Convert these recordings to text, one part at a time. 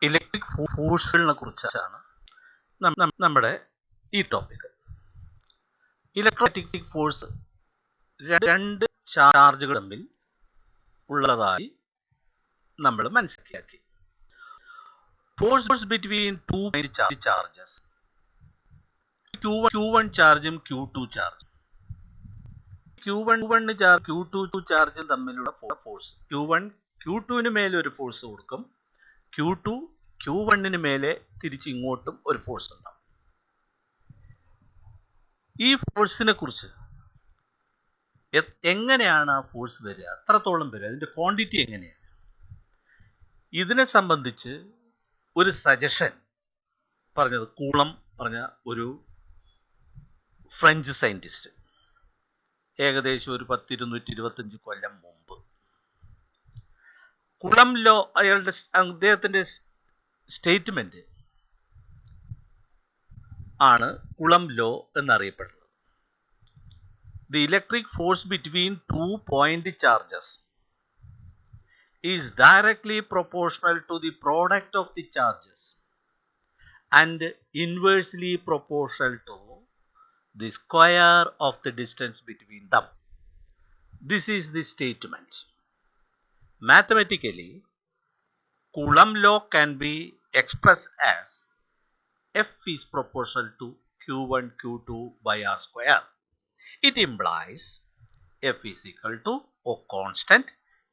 Electric ഫോഴ്സുകളെ കുറിച്ചാണ് നമ്മുടെ ഈ ടോപ്പിക്. ഇലക്ട്രോസ്റ്റാറ്റിക് ഫോഴ്സ് രണ്ട് ചാർജുകൾ തമ്മിൽ ഉള്ളതായി നമ്മൾ മനസ്സിലാക്കി. Force between two charges, Q1 ചാർജും Q2 ചാർജും. Q1 ചാർജ് Q2 ചാർജും തമ്മിലുള്ള ഫോഴ്സ്. Q1 Q2 മേലെ ഒരു ഫോഴ്സ് കൊടുക്കും, Q2 Q1 മേലെ തിരിച്ച് ഇങ്ങോട്ടും ഒരു ഫോഴ്സ് ഉണ്ടാവും. ഈ ഫോഴ്സിനെ കുറിച്ച് എങ്ങനെയാണ് ആ ഫോഴ്സ് വരിക, എത്രത്തോളം വരിക, അതിൻ്റെ ക്വാണ്ടിറ്റി എങ്ങനെയാണ്, ഇതിനെ സംബന്ധിച്ച് ഒരു സജഷൻ പറഞ്ഞത് കൂളം പറഞ്ഞ ഒരു ഫ്രഞ്ച് സയൻറ്റിസ്റ്റ് ഏകദേശം ഒരു 225 കൊല്ലം മുമ്പ്. കുളം ലോ, അദ്ദേഹത്തിൻ്റെ സ്റ്റേറ്റ്മെന്റ് ആണ് കുളം ലോ എന്നറിയപ്പെടുന്നത്. The electric force between 2 point charges is directly proportional to the product of the charges and inversely proportional to the square of the distance between them. This is the statement. Mathematically, Coulomb law can be expressed as F is proportional to Q1 Q2 by R square. It implies F is equal to a constant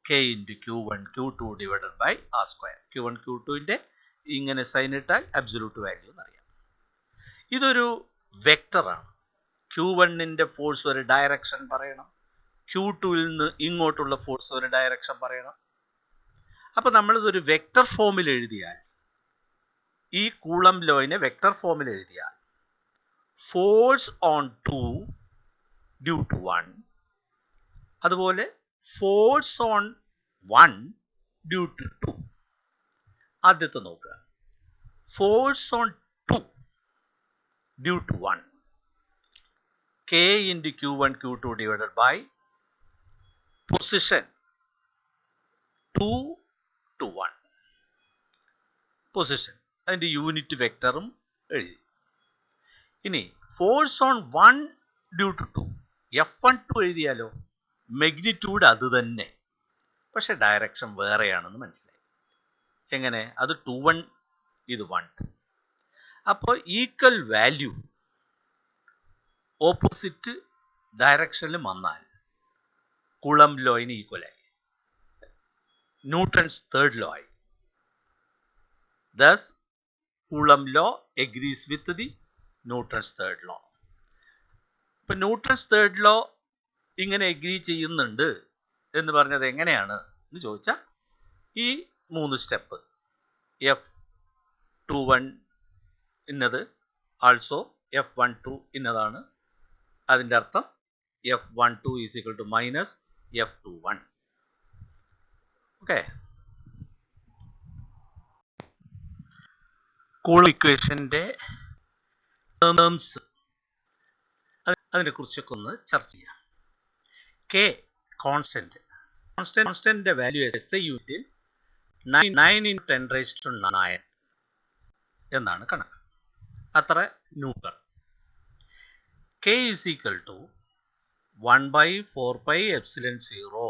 K into Q1 Q2 divided by R square. Q1 Q2 ഇങ്ങനെ sign ഇട്ടാൽ absolute value എന്നറിയാം. ഇതൊരു വെക്ടറാണ്. Q1 force ഒരു direction പറയണം, Q2 നിന്ന് ഇങ്ങോട്ടുള്ള force ഒരു direction പറയണം. അപ്പോൾ നമ്മളിതൊരു വെക്ടർ ഫോമിൽ എഴുതിയാൽ, ഈ കൂളം ലോയിനെ വെക്ടർ ഫോമിൽ എഴുതിയാൽ, ഫോഴ്സ് ഓൺ 2 ഡ്യൂ ടു 1, അതുപോലെ ഫോഴ്സ് ഓൺ 1 ഡ്യൂ ടു 2. ആദ്യത്തെ നോക്കുക. Force on 2 due to 1, K into Q1 Q2 divided by position 2 to 1. Position അതിൻ്റെ യൂണിറ്റ് വെക്ടറും എഴുതി. ഇനി force on 1 due to 2, F12 എഴുതിയാലോ, മാഗ്നിറ്റ്യൂഡ് അത് തന്നെ, പക്ഷെ ഡയറക്ഷൻ വേറെയാണെന്ന് മനസ്സിലായി. എങ്ങനെ? അത് 2 1, ഇത് 1 2. അപ്പോൾ ഈക്വൽ വാല്യൂ ഓപ്പോസിറ്റ് ഡയറക്ഷനിൽ വന്നാൽ കൂളം ലോയിന് ഈക്വലായി, ന്യൂട്ടൺസ് തേർഡ് ലോ ആയി. Thus, Coulomb law agrees with the Newton's third law. ഇപ്പം ന്യൂട്ടൺസ് തേർഡ് ലോ ഇങ്ങനെ എഗ്രി ചെയ്യുന്നുണ്ട് എന്ന് പറഞ്ഞത് എങ്ങനെയാണ് എന്ന് ചോദിച്ചാൽ, ഈ 3 സ്റ്റെപ്പ് F21 ഇന്നത് ആൾസോ F12 ഇന്നതാണ്. അതിൻ്റെ അർത്ഥം F12 is equal to minus F21. Okay. Coulomb ഇക്വേഷൻ്റെ ടേംസ് അതിനെക്കുറിച്ചൊക്കെ ഒന്ന് ചർച്ച ചെയ്യാം. K കോൺസ്റ്റന്റ് വാല്യൂ SI യൂണിറ്റിൽ 9 × 10⁻⁹ എന്നാണ് കണക്ക്. അത്ര newton. K is equal to 1/4πε0.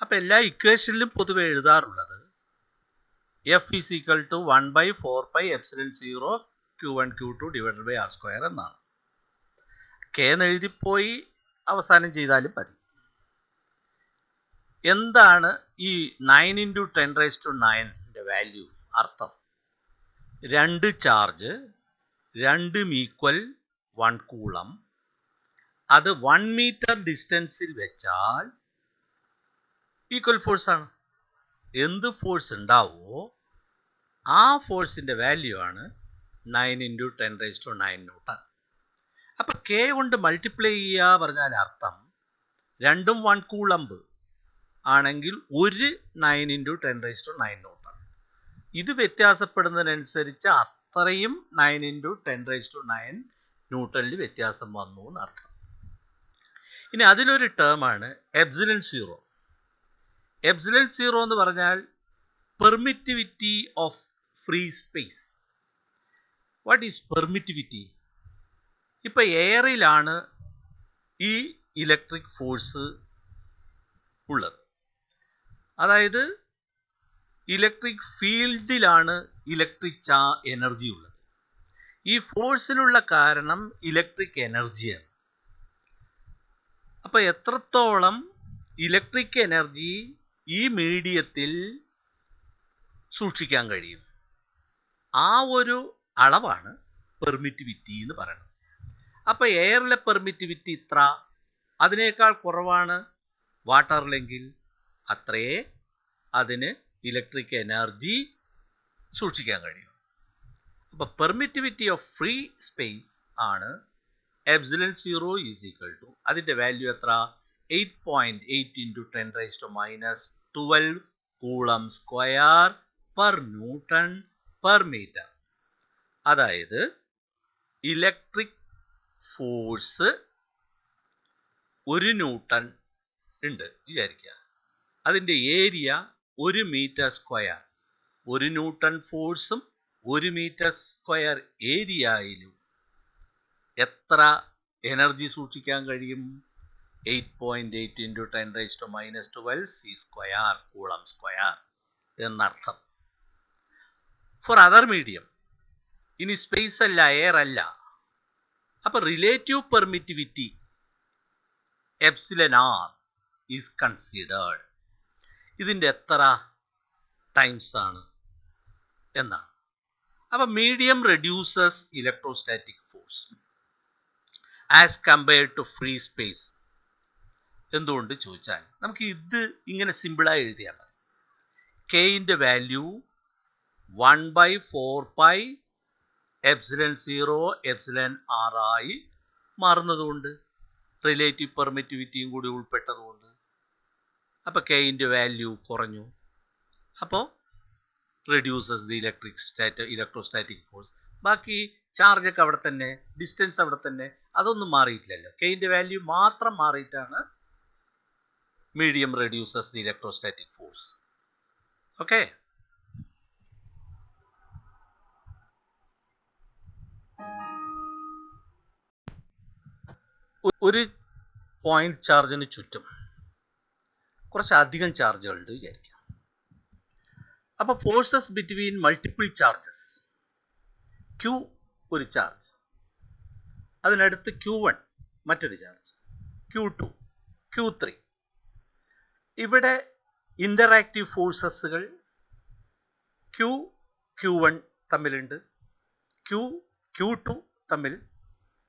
അപ്പം എല്ലാ ഇക്വേഷനിലും പൊതുവെ എഴുതാറുള്ളത് F is equal to 1/4πε0 Q1 Q2 divided by R square എന്നാണ്. K എന്ന് എഴുതിപ്പോയി അവസാനം ചെയ്താലും മതി. എന്താണ് ഈ 9 × 10⁻⁹ വാല്യൂ? അർത്ഥം, 2 ചാർജ്, രണ്ടും ഈക്വൽ 1 കൂളം, അത് 1 മീറ്റർ ഡിസ്റ്റൻസിൽ വെച്ചാൽ ഈക്വൽ ഫോഴ്സാണ്. എന്ത് ഫോഴ്സ് ഉണ്ടാവുമോ ആ ഫോഴ്സിൻ്റെ വാല്യൂ ആണ് 9 × 10⁻⁹ ന്യൂട്ടൺ. അപ്പം K കൊണ്ട് മൾട്ടിപ്ലൈ ചെയ്യുക പറഞ്ഞാൽ അർത്ഥം, രണ്ടും 1 കൂളമ്പ് ആണെങ്കിൽ ഒരു 9 × 10⁻⁹ ന്യൂട്ടൺ. ഇത് വ്യത്യാസപ്പെടുന്നതിനനുസരിച്ച് അത്രയും 9 × 10⁻⁹ ന്യൂട്ടണിൽ വ്യത്യാസം വന്നു എന്നർത്ഥം. ഇനി അതിലൊരു ടേമാണ് എപ്സിലൺ സീറോ. എപ്സിലൺ സീറോ എന്ന് പറഞ്ഞാൽ permittivity of free space. What is permittivity? ഇപ്പോൾ എയറിലാണ് ഈ ഇലക്ട്രിക് ഫോഴ്സ് ഉള്ളത്. അതായത് ഇലക്ട്രിക് ഫീൽഡിലാണ് ഇലക്ട്രിക് എനർജി ഉള്ളത്. ഈ ഫോഴ്സിനുള്ള കാരണം ഇലക്ട്രിക് എനർജിയാണ്. അപ്പോൾ എത്രത്തോളം ഇലക്ട്രിക് എനർജി ഈ മീഡിയത്തിൽ സൂക്ഷിക്കാൻ കഴിയും, ആ ഒരു അളവാണ് പെർമിറ്റിവിറ്റി എന്ന് പറയുന്നത്. അപ്പോൾ എയറിലെ പെർമിറ്റിവിറ്റി ഇത്ര, അതിനേക്കാൾ കുറവാണ് വാട്ടറിലെങ്കിൽ അത്രയേ അതിന് ഇലക്ട്രിക് എനർജി സൂക്ഷിക്കാൻ കഴിയും. അപ്പോൾ പെർമിറ്റിവിറ്റി ഓഫ് ഫ്രീ സ്പേസ് ആണ് എപ്സിലൺ 0 ഈസ് ഈക്വൽ ടു, അതിൻ്റെ വാല്യൂ എത്ര, 8.8 into 10⁻⁻12 coulomb square per newton per metre. അതായത് ഇലക്ട്രിക് ഫോഴ്സ് 1 ന്യൂട്ടൺ ഉണ്ട് വിചാരിക്കുക, അതിൻ്റെ ഏരിയ 1 മീറ്റർ സ്ക്വയർ. 1 ന്യൂട്ടൺ ഫോഴ്സും 1 മീറ്റർ സ്ക്വയർ ഏരിയയിലും എത്ര എനർജി സൂക്ഷിക്കാൻ കഴിയും? 8.8 into 10⁻⁻12 C square coulomb square എന്നർത്ഥം. ഫോർ അതർ മീഡിയം, ഇനി സ്പേസ് അല്ല, എയർ അല്ല, അപ്പോൾ relative permittivity epsilon R is considered. ഇതിൻ്റെ എത്ര ടൈംസ് ആണ് എന്നാണ്. അപ്പോൾ medium reduces electrostatic force as compared to free space. എന്തുകൊണ്ട് ചോദിച്ചാൽ നമുക്ക് ഇത് ഇങ്ങനെ സിമ്പിളായി എഴുതിയാൽ മതി. കെയിൻ്റെ വാല്യൂ 1/4π എപ്സിലൺ 0 എപ്സിലൻ ആർ ആയി മാറുന്നതുകൊണ്ട്, റിലേറ്റീവ് പെർമിറ്റിവിറ്റിയും കൂടി ഉൾപ്പെട്ടതുകൊണ്ട്. അപ്പോൾ കെയിൻ്റെ വാല്യൂ കുറഞ്ഞു, അപ്പോൾ റെഡ്യൂസസ് ദി ഇലക്ട്രോസ്റ്റാറ്റിക് ഫോഴ്സ്. ബാക്കി ചാർജൊക്കെ അവിടെ തന്നെ, ഡിസ്റ്റൻസ് അവിടെ തന്നെ, അതൊന്നും മാറിയിട്ടില്ലല്ലോ. കെയിൻ്റെ വാല്യൂ മാത്രം മാറിയിട്ടാണ് medium reduces the electrostatic force. Okay, ഒരു പോയിന്റ് ചാർജിന് ചുറ്റും കുറച്ചധികം ചാർജുകളുണ്ട് വിചാരിക്കാം. അപ്പോൾ forces between multiple charges, Q ഒരു ചാർജ്, അതിനടുത്ത് Q1 മറ്റൊരു ചാർജ്, Q2, Q3. ഇവിടെ ഇൻ്ററാക്റ്റീവ് ഫോഴ്സസുകൾ Q1 തമ്മിലുണ്ട്, Q2 തമ്മിൽ,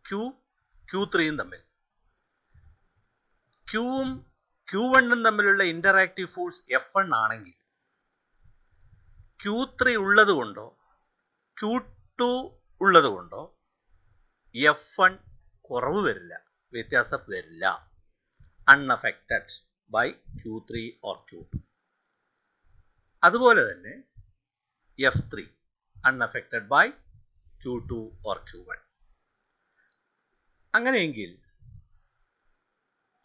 Q3യും തമ്മിൽ. Qയും Q1ഉം തമ്മിലുള്ള ഇൻ്ററാക്റ്റീവ് ഫോഴ്സ് F1 ആണെങ്കിൽ Q3 ഉള്ളത് കൊണ്ടോ Q2 ഉള്ളത് കൊണ്ടോ F1 കുറവ് വരില്ല, വ്യത്യാസം വരില്ല. Unaffected by Q3 or Q2. അതുപോലെ തന്നെ F3 unaffected by Q2 or Q1. അങ്ങനെയെങ്കിൽ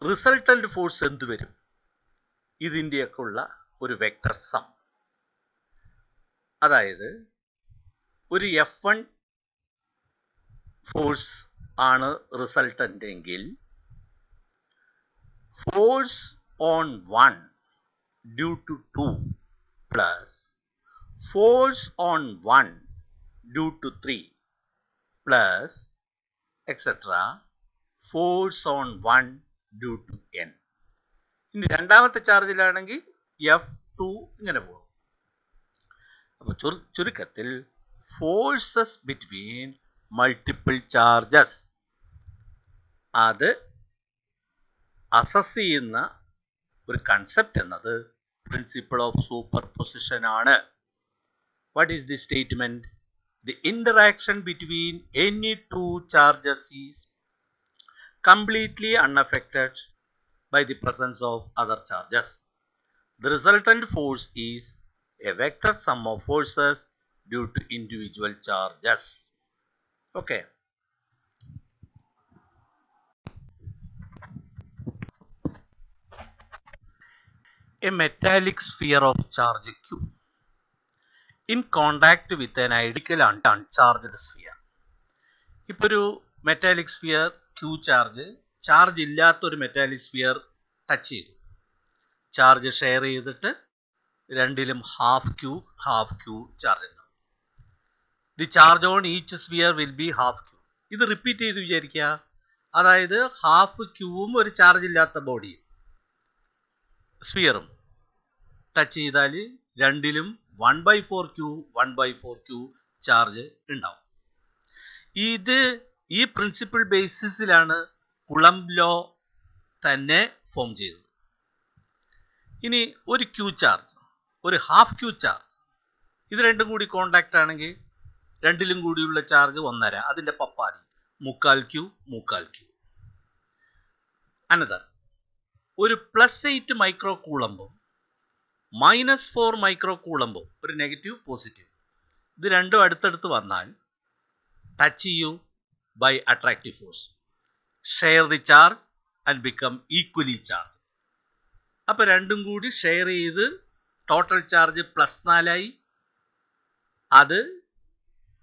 റിസൾട്ടന്റ് ഫോഴ്സ് എന്ത് വരും? ഇതിൻ്റെയൊക്കെ ഉള്ള ഒരു വെക്ടർ സം. അതായത് ഒരു F1 ഫോഴ്സ് ആണ് റിസൾട്ടന്റ് എങ്കിൽ force on 1 due to 2 plus force on 1 due to 3 plus etcetera force on 1 due to n. ഇനി രണ്ടാമത്തെ ചാർജിലാണെങ്കിൽ F2 ഇങ്ങനെ പോകും. അപ്പോൾ ചുരുക്കത്തിൽ ഫോഴ്സസ് ബിറ്റ്വീൻ മൾട്ടിപ്പിൾ ചാർജസ് അത് അസസ് ചെയ്യുന്ന ഒരു കൺസെപ്റ്റ് എന്നത് പ്രിൻസിപ്പിൾ ഓഫ് സൂപ്പർ പൊസിഷൻ ആണ്. What is the statement? The interaction between any two charges is completely unaffected by the presence of other charges. The resultant force is a vector sum of forces due to individual charges. Okay. A metallic sphere of charge Q in contact with an identical uncharged sphere. ഇപ്പോൾ ഒരു metallic sphere Q charge ഇല്ലാത്തൊരു metallic sphere touch ചെയ്തു. Charge share ചെയ്തിട്ട് രണ്ടിലും half Q charge ഉണ്ടാവും. The charge on each sphere will be half Q. ഇത് repeat ചെയ്ത് വിചാരിക്കുക. അതായത് ഹാഫ് ക്യൂവും ഒരു ചാർജ് ഇല്ലാത്ത ബോഡിയും സ്ഫിയറും ടച്ച് ചെയ്താൽ രണ്ടിലും 1/4 ക്യൂ ചാർജ് ഉണ്ടാവും. ഈ പ്രിൻസിപ്പിൾ ബേസിസിലാണ് കുളംബ് ലോ തന്നെ ഫോം ചെയ്തത്. ഇനി ഒരു ക്യൂ ചാർജ്, ഒരു ഹാഫ് ക്യൂ ചാർജ്, ഇത് രണ്ടും കൂടി കോണ്ടാക്ട് ആണെങ്കിൽ രണ്ടിലും കൂടിയുള്ള ചാർജ് 1.5, അതിൻ്റെ പപ്പാതി 3/4 ക്യൂ. അനദർ ഒരു +8 മൈക്രോ കൂളമ്പും -4 മൈക്രോ കൂളമ്പും, ഒരു നെഗറ്റീവ് പോസിറ്റീവ്, ഇത് രണ്ടും അടുത്തടുത്ത് വന്നാൽ ടച്ച് ചെയ്യൂ by attractive force, share the charge and become equally charge. അപ്പോൾ രണ്ടും കൂടി ഷെയർ ചെയ്ത് ടോട്ടൽ ചാർജ് +4 അത്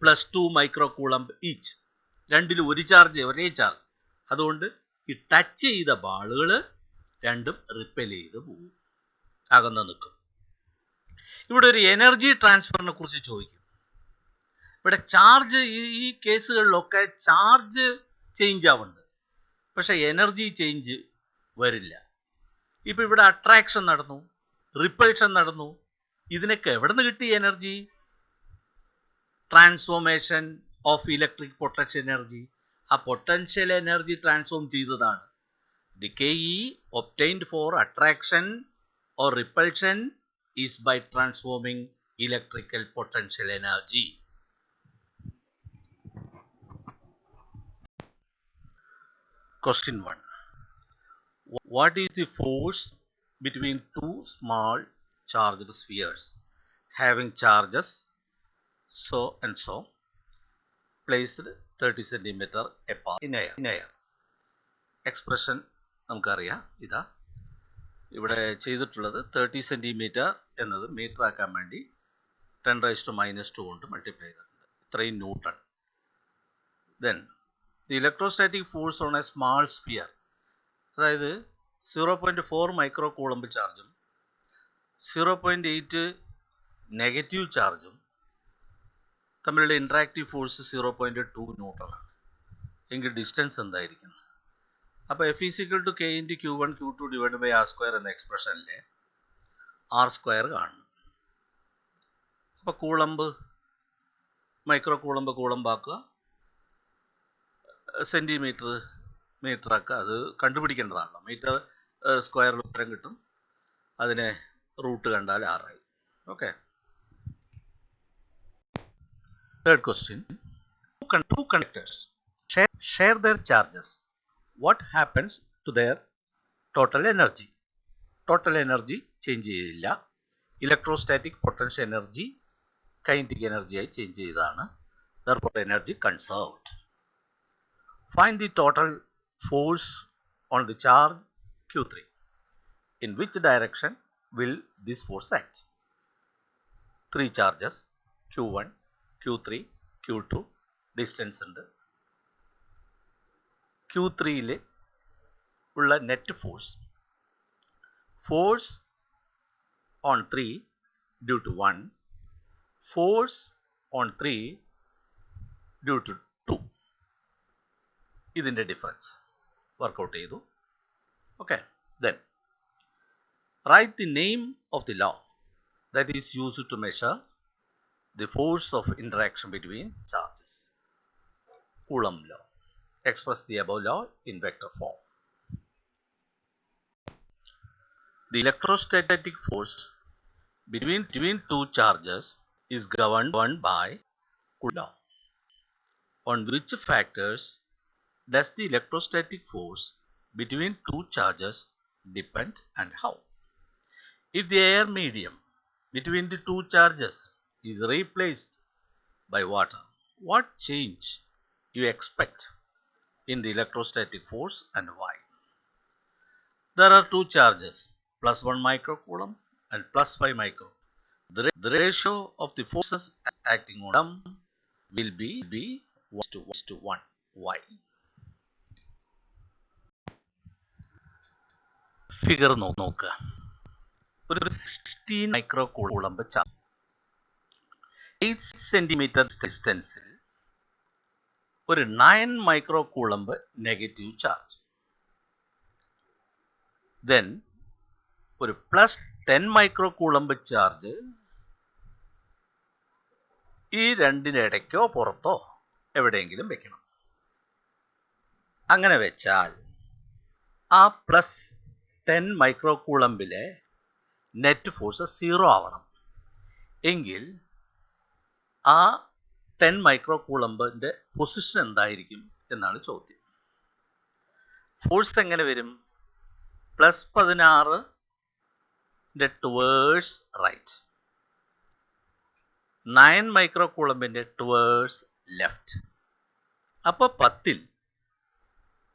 +2 മൈക്രോ കൂളമ്പ് ഈച്ച്. രണ്ടിലും ഒരേ ചാർജ്. അതുകൊണ്ട് ഈ ടച്ച് ചെയ്ത ബാളുകൾ രണ്ടും റിപ്പൽ ചെയ്ത് പോകും, അകന്ന് നിൽക്കും. ഇവിടെ ഒരു എനർജി ട്രാൻസ്ഫറിനെ കുറിച്ച് ചോദിക്കും. ഇവിടെ ചാർജ്, ഈ കേസുകളിലൊക്കെ ചാർജ് ചേഞ്ച് ആവുന്നുണ്ട്, പക്ഷെ എനർജി ചേഞ്ച് വരില്ല. ഇപ്പം ഇവിടെ അട്രാക്ഷൻ നടന്നു, റിപ്പൾഷൻ നടന്നു, ഇതിനൊക്കെ എവിടെ നിന്ന് കിട്ടി energy? Transformation of electric potential energy. ആ പൊട്ടൻഷ്യൽ എനർജി ട്രാൻസ്ഫോം ചെയ്തതാണ്. The KE obtained for attraction or repulsion is by transforming electrical potential energy. Question 1. What is the force between two small charged spheres having charges so and so placed 30 cm apart in air? Expression നമുക്കറിയാം. ഇതാ ഇവിടെ ചെയ്തിട്ടുള്ളത് 30 centimetre എന്നത് metre ആക്കാൻ വേണ്ടി 10⁻² കൊണ്ട് multiply ചെയ്തിട്ടുണ്ട്. ഇത്രയും newton. Then the electrostatic force on A small sphere, അതായത് 0.4 മൈക്രോ കൂളമ്പ് ചാർജും 0.8 നെഗറ്റീവ് ചാർജും തമ്മിലുള്ള ഇൻട്രാക്റ്റീവ് ഫോഴ്സ് 0.2 ന്യൂട്ടണാണ്. എങ്കിൽ ഡിസ്റ്റൻസ് എന്തായിരിക്കും? അപ്പോൾ F = K × Q1 Q2 / R² എന്ന എക്സ്പ്രഷനിലെ R² കാണണം. അപ്പോൾ കൂളമ്പ് മൈക്രോ കൂളമ്പാക്കുക, മീറ്റർ ആക്കുക. അത് കണ്ടുപിടിക്കേണ്ടതാണല്ലോ. മീറ്റർ സ്ക്വയറിൽ ഉത്തരം കിട്ടും, അതിനെ റൂട്ട് കണ്ടാൽ 6 ആയി. Okay. Third question. Two conductors share their charges. What happens to their total energy? Total energy change ചെയ്തില്ല. ഇലക്ട്രോസ്റ്റാറ്റിക് പൊട്ടൻഷ്യൽ എനർജി കൈനറ്റിക് എനർജിയായി ചേഞ്ച് ചെയ്തതാണ്. therefore energy conserved. Find the total force on the charge Q3. In which direction will this force act? 3 charges Q1 Q3 Q2 distance ഉണ്ട്. Q3 ഉള്ള net force on 3 due to 1, force on 3 due to 2. ഇതിൻ്റെ difference work out ചെയ്തു. Okay. Then write the name of the law that is used to measure the force of interaction between charges. Coulomb law. Express the above law in vector form. The electrostatic force between two charges is governed by Coulomb law. On which factors does the electrostatic force between two charges depend and how? If the air medium between the two charges is replaced by water, what change you expect in the electrostatic force and why? There are two charges, +1 microcoulomb and +5 microcoulomb. the ratio of the forces acting on them will be 1:1. Why? Figure നോക്കുക. ഒരു 16 micro Coulomb charge 8 centimetre ഡിസ്റ്റൻസിൽ ഒരു 9 micro Coulomb negative charge, then ഒരു plus 10 micro Coulomb charge ഈ രണ്ടിനിടയ്ക്കോ പുറത്തോ എവിടെയെങ്കിലും വെക്കണം. അങ്ങനെ വെച്ചാൽ ആ പ്ലസ് 10 മൈക്രോ കൂളംബിലെ നെറ്റ് ഫോഴ്സ് 0 ആവണം. എങ്കിൽ ആ 10 മൈക്രോ കൂളംബിന്റെ പൊസിഷൻ എന്തായിരിക്കും എന്നാണ് ചോദ്യം. ഫോഴ്സ് എങ്ങനെ വരും? പ്ലസ് 16 ടുവേഴ്സ് റൈറ്റ്, 9 മൈക്രോ കൂളംബിന്റെ ടുവേഴ്സ് ലെഫ്റ്റ്. അപ്പോൾ 10ൽ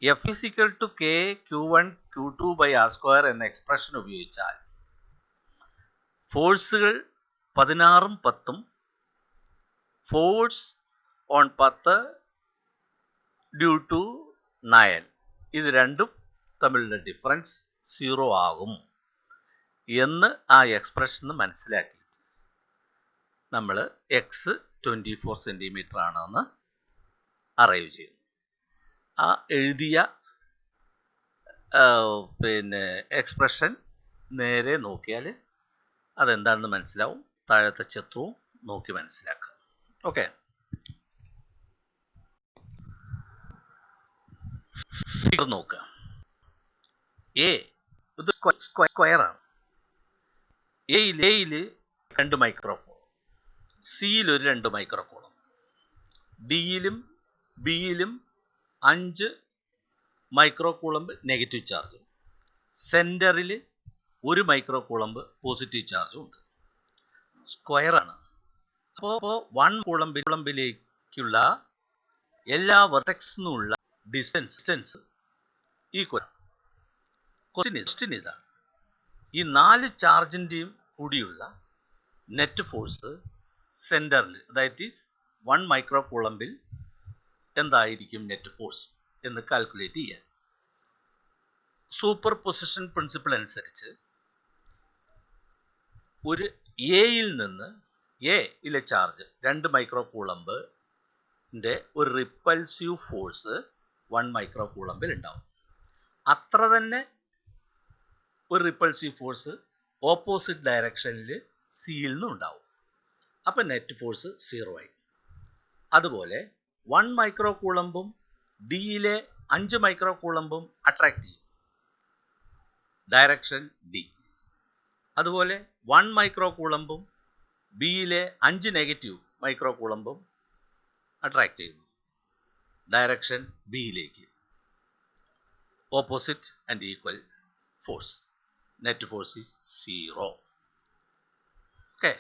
F is equal to K Q1 Q2 by R square എന്ന എക്സ്പ്രഷൻ ഉപയോഗിച്ചാൽ ഫോഴ്സുകൾ 16ഉം 10ഉം ഫോഴ്സ് ഓൺ 10 ഡ്യൂ ടു 9 ഇത് രണ്ടും തമ്മിലുള്ള ഡിഫറൻസ് 0 ആകും എന്ന് ആ എക്സ്പ്രഷൻ മനസ്സിലാക്കിയിട്ട് നമ്മൾ എക്സ് 24 സെൻറ്റിമീറ്റർ ആണെന്ന് അറൈവ് ചെയ്യുന്നു. ആ എഴുതിയ എക്സ്പ്രഷൻ നേരെ നോക്കിയാൽ അതെന്താണെന്ന് മനസ്സിലാവും. താഴത്തെ ചിത്രവും നോക്കി മനസ്സിലാക്കുക. ഓക്കെ, ഫിഗർ നോക്കുക. എ ഇത് സ്ക്വയറാണ്. എയിൽ 2 മൈക്രോകോളം, സിയിൽ ഒരു 2 മൈക്രോകോളം, ഡിയിലും ബിയിലും 5 മൈക്രോ കൂളംബ് നെഗറ്റീവ് ചാർജും, സെൻറ്ററിൽ 1 മൈക്രോ കൂളംബ് പോസിറ്റീവ് ചാർജും ഉണ്ട്. സ്ക്വയറാണ്. അപ്പോൾ 1 കൂളംബിലേക്കുള്ള എല്ലാ വെർട്ടെക്സിനുള്ള ഡിസ്റ്റൻസ് ഈക്വൽ. ക്വസ്റ്റ്യൻ ഇതാണ്, ഈ 4 ചാർജിൻ്റെയും കൂടിയുള്ള നെറ്റ് ഫോഴ്സ് സെൻറ്ററിൽ, ദാറ്റ് ഈസ് 1 മൈക്രോ കൂളംബിൽ എന്തായിരിക്കും നെറ്റ് ഫോഴ്സ് എന്ന് കാൽക്കുലേറ്റ് ചെയ്യാൻ. സൂപ്പർ പൊസിഷൻ പ്രിൻസിപ്പിൾ അനുസരിച്ച് ഒരു എയിൽ നിന്ന് എയിലെ ചാർജ് 2 മൈക്രോ കൂളംബിൻ്റെ ഒരു റിപ്പൽസീവ് ഫോഴ്സ് 1 മൈക്രോ കൂളംബിൽ ഉണ്ടാവും. അത്ര തന്നെ ഒരു റിപ്പൾസീവ് ഫോഴ്സ് ഓപ്പോസിറ്റ് ഡയറക്ഷനിൽ സിയിൽ നിന്നും ഉണ്ടാവും. അപ്പം നെറ്റ് ഫോഴ്സ് 0 ആയി. അതുപോലെ 1 മൈക്രോ കൂളംബും ഡിയിലെ 5 മൈക്രോ കൂളംബും അട്രാക്ട് ചെയ്യും, ഡയറക്ഷൻ ഡി. അതുപോലെ 1 മൈക്രോ കൂളംബും ബിയിലെ 5 നെഗറ്റീവ് മൈക്രോ കൂളംബും അട്രാക്ട് ചെയ്യുന്നു, ഡയറക്ഷൻ ബിയിലേക്ക്. Opposite and equal force, net force is 0. Okay.